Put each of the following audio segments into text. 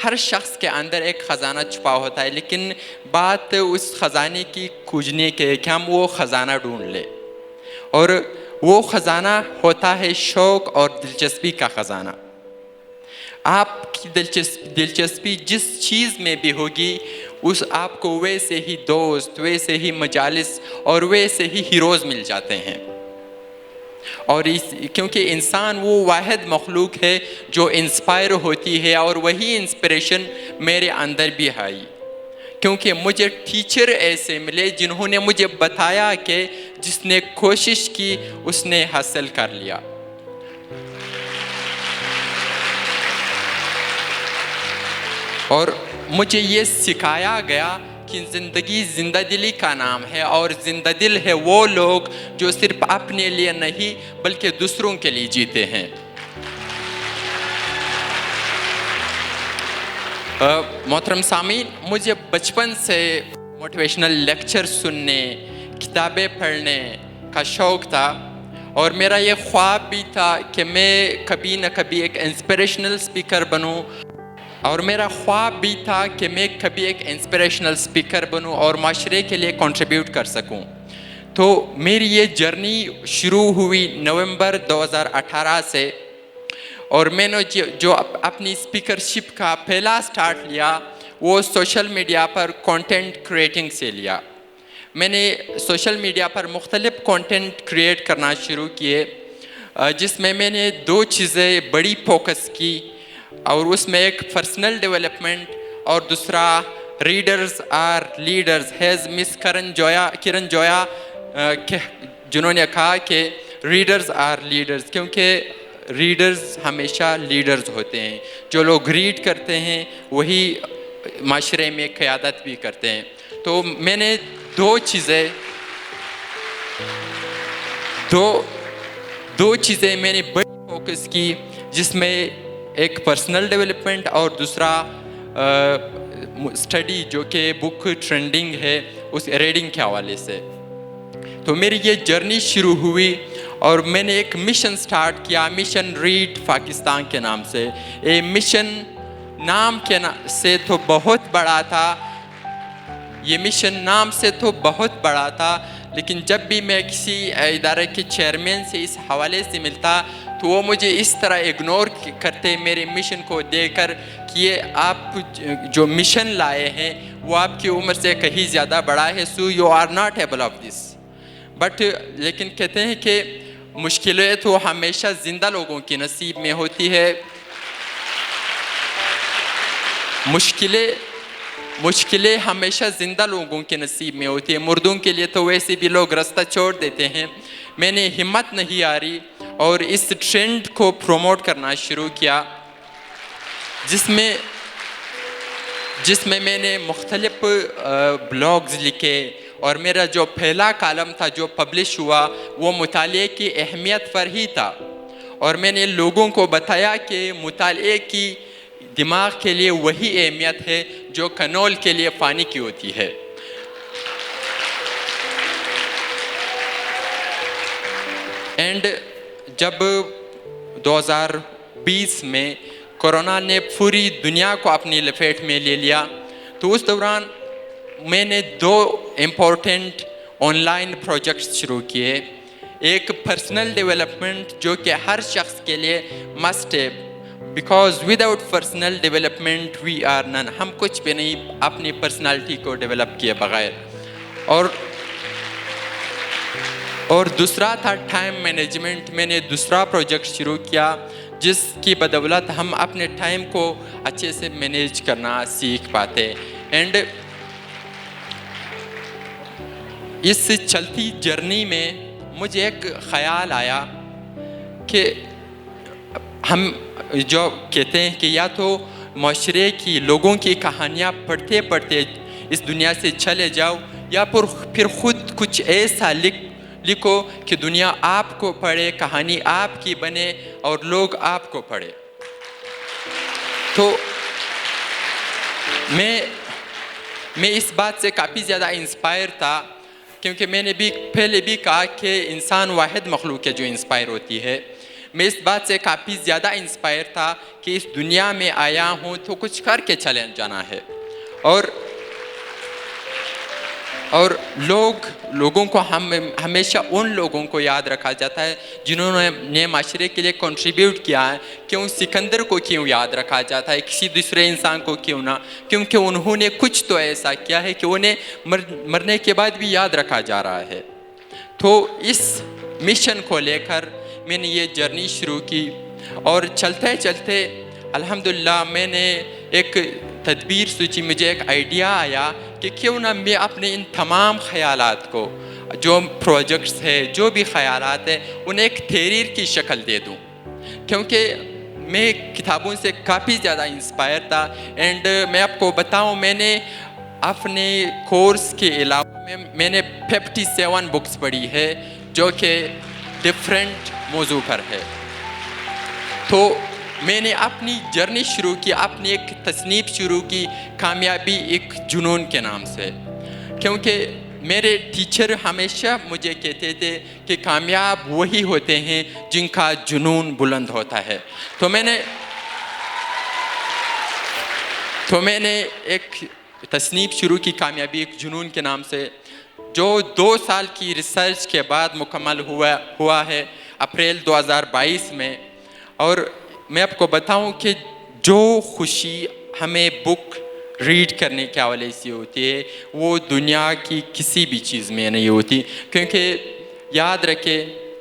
ہر شخص کے اندر ایک خزانہ چھپا ہوتا ہے، لیکن بات اس خزانے کی کھوجنے کے ہے کہ ہم وہ خزانہ ڈھونڈ لیں، اور وہ خزانہ ہوتا ہے شوق اور دلچسپی کا خزانہ۔ آپ کی دلچسپی جس چیز میں بھی ہوگی، اس آپ کو ویسے ہی دوست، ویسے ہی مجالس اور ویسے ہی ہیروز مل جاتے ہیں۔ اور کیونکہ انسان وہ واحد مخلوق ہے جو انسپائر ہوتی ہے، اور وہی انسپریشن میرے اندر بھی آئی، کیونکہ مجھے ٹیچر ایسے ملے جنہوں نے مجھے بتایا کہ جس نے کوشش کی اس نے حاصل کر لیا۔ اور مجھے یہ سکھایا گیا کہ زندگی زندہ دلی کا نام ہے، اور زندہ دل ہے وہ لوگ جو صرف اپنے لیے نہیں بلکہ دوسروں کے لیے جیتے ہیں۔ محترم سامعین، مجھے بچپن سے موٹیویشنل لیکچر سننے، کتابیں پڑھنے کا شوق تھا، اور میرا یہ خواب بھی تھا کہ میں کبھی نہ کبھی ایک انسپریشنل اسپیکر بنوں، اور میرا خواب بھی تھا کہ میں کبھی ایک انسپریشنل اسپیکر بنوں اور معاشرے کے لیے کنٹریبیوٹ کر سکوں۔ تو میری یہ جرنی شروع ہوئی نومبر 2018 سے، اور میں نے جو اپنی اسپیکرشپ کا پہلا سٹارٹ لیا وہ سوشل میڈیا پر کانٹینٹ کریٹنگ سے لیا۔ میں نے سوشل میڈیا پر مختلف کانٹینٹ کریٹ کرنا شروع کیے، جس میں نے دو چیزیں بڑی فوکس کی، اور اس میں ایک پرسنل ڈیولپمنٹ اور دوسرا ریڈرز آر لیڈرز، ہیز مس کرن جویا جنہوں نے کہا کہ ریڈرز آر لیڈرز، کیونکہ ریڈرز ہمیشہ لیڈرز ہوتے ہیں۔ جو لوگ ریڈ کرتے ہیں وہی معاشرے میں قیادت بھی کرتے ہیں۔ تو میں نے دو چیزیں میں نے بڑی فوکس کی، جس میں ایک پرسنل ڈیولپمنٹ اور دوسرا اسٹڈی جو کہ بک ٹرینڈنگ ہے اس ریڈنگ کے حوالے سے۔ تو میری یہ جرنی شروع ہوئی، اور میں نے ایک مشن سٹارٹ کیا، مشن ریڈ پاکستان کے نام سے۔ یہ مشن نام سے تو بہت بڑا تھا، یہ مشن نام سے تو بہت بڑا تھا، لیکن جب بھی میں کسی ادارے کے چیئرمین سے اس حوالے سے ملتا تو وہ مجھے اس طرح اگنور کرتے میرے مشن کو دیکھ کر کہ یہ آپ جو مشن لائے ہیں وہ آپ کی عمر سے کہیں زیادہ بڑا ہے، so you are not able of this. But لیکن کہتے ہیں کہ مشکلیں تو ہمیشہ زندہ لوگوں کی نصیب میں ہوتی ہے، مشکلیں ہمیشہ زندہ لوگوں کے نصیب میں ہوتی ہے، مردوں کے لیے تو ویسے بھی لوگ راستہ چھوڑ دیتے ہیں۔ میں نے ہمت نہیں ہاری اور اس ٹرینڈ کو پروموٹ کرنا شروع کیا، جس میں میں نے مختلف بلاگز لکھے، اور میرا جو پہلا کالم تھا جو پبلش ہوا وہ مطالعے کی اہمیت پر ہی تھا، اور میں نے لوگوں کو بتایا کہ مطالعے کی دماغ کے لیے وہی اہمیت ہے جو کنول کے لیے پانی کی ہوتی ہے۔ اینڈ جب 2020 میں کورونا نے پوری دنیا کو اپنی لپیٹ میں لے لیا، تو اس دوران میں نے دو امپورٹنٹ آن لائن پروجیکٹس شروع کیے۔ ایک پرسنل ڈیولپمنٹ جو کہ ہر شخص کے لیے مسٹ ہے، because without personal development we are none, ہم کچھ بھی نہیں اپنی پرسنالٹی کو ڈیولپ کیے بغیر۔ اور دوسرا تھا ٹائم مینجمنٹ۔ میں نے دوسرا پروجیکٹ شروع کیا جس کی بدولت ہم اپنے ٹائم کو اچھے سے مینیج کرنا سیکھ پاتے۔ اینڈ اس چلتی جرنی میں مجھے ایک خیال آیا کہ ہم جو کہتے ہیں کہ یا تو معاشرے کی لوگوں کی کہانیاں پڑھتے پڑھتے اس دنیا سے چلے جاؤ، یا پھر خود کچھ ایسا لکھو کہ دنیا آپ کو پڑھے، کہانی آپ کی بنے اور لوگ آپ کو پڑھے۔ تو میں اس بات سے کافی زیادہ انسپائر تھا، کیونکہ میں نے بھی پہلے بھی کہا کہ انسان واحد مخلوق ہے جو انسپائر ہوتی ہے۔ میں اس بات سے کافی زیادہ انسپائر تھا کہ اس دنیا میں آیا ہوں تو کچھ کر کے چلے جانا ہے. اور لوگوں کو ہمیشہ ان لوگوں کو یاد رکھا جاتا ہے جنہوں نے معاشرے کے لیے کنٹریبیوٹ کیا ہے. کیوں سکندر کو کیوں یاد رکھا جاتا ہے, کسی دوسرے انسان کو کیوں نہ؟ کیونکہ انہوں نے کچھ تو ایسا کیا ہے کہ انہیں مرنے کے بعد بھی یاد رکھا جا رہا ہے. تو اس مشن کو لے کر میں نے یہ جرنی شروع کی, اور چلتے چلتے الحمدللہ میں نے ایک تدبیر سوچی, مجھے ایک آئیڈیا آیا کہ کیوں نہ میں اپنے ان تمام خیالات کو, جو پروجیکٹس ہے, جو بھی خیالات ہیں, انہیں ایک تحریر کی شکل دے دوں. کیونکہ میں کتابوں سے کافی زیادہ انسپائر تھا. اینڈ میں آپ کو بتاؤں, میں نے اپنے کورس کے علاوہ میں نے 57 بکس پڑھی ہے جو کہ ڈفرینٹ موضوع پر ہے. تو میں نے اپنی جرنی شروع کی, اپنی ایک تصنیف شروع کی, کامیابی ایک جنون کے نام سے. کیونکہ میرے ٹیچر ہمیشہ مجھے کہتے تھے کہ کامیاب وہی ہوتے ہیں جن کا جنون بلند ہوتا ہے. تو میں نے ایک تصنیف شروع کی, کامیابی ایک جنون کے نام سے, جو 2 سال کی ریسرچ کے بعد مکمل ہوا ہے اپریل 2022 میں. اور میں آپ کو بتاؤں کہ جو خوشی ہمیں بک ریڈ کرنے کے حوالے سے ہوتی ہے وہ دنیا کی کسی بھی چیز میں نہیں ہوتی. کیونکہ یاد رکھے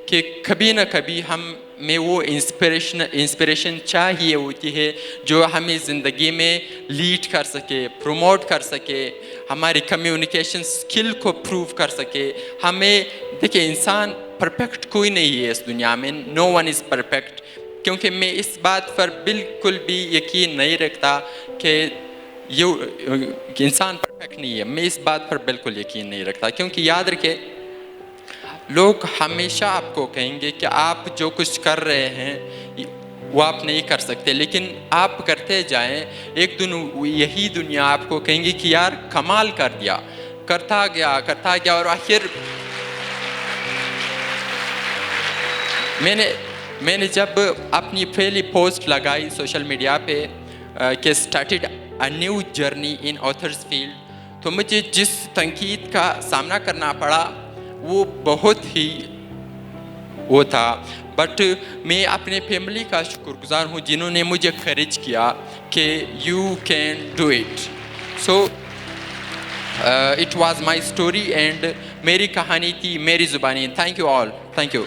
کہ کبھی نہ کبھی ہمیں وہ انسپریشن چاہیے ہوتی ہے جو ہمیں زندگی میں لیڈ کر سکے, پروموٹ کر سکے, ہماری کمیونیکیشن سکل کو پروو کر سکے. ہمیں دیکھیں, انسان پرفیکٹ کوئی نہیں ہے اس دنیا میں, نو ون از پرفیکٹ. کیونکہ میں اس بات پر بالکل بھی یقین نہیں رکھتا کہ انسان پرفیکٹ نہیں ہے. میں اس بات پر بالکل یقین نہیں رکھتا, کیونکہ یاد رکھے لوگ ہمیشہ آپ کو کہیں گے کہ آپ جو کچھ کر رہے ہیں وہ آپ نہیں کر سکتے, لیکن آپ کرتے جائیں, ایک دن یہی دنیا آپ کو کہیں گی کہ یار کمال کر دیا, کرتا گیا. اور آخر میں نے جب اپنی پہلی پوسٹ لگائی سوشل میڈیا پہ کہ started a new journey in authors field, تو مجھے جس تنقید کا سامنا کرنا پڑا وہ بہت ہی وہ تھا. بٹ میں اپنے فیملی کا شکر گزار ہوں جنہوں نے مجھے انکریج کیا کہ you can do it. So it was my story and میری کہانی تھی, میری زبانی. Thank you all, thank you.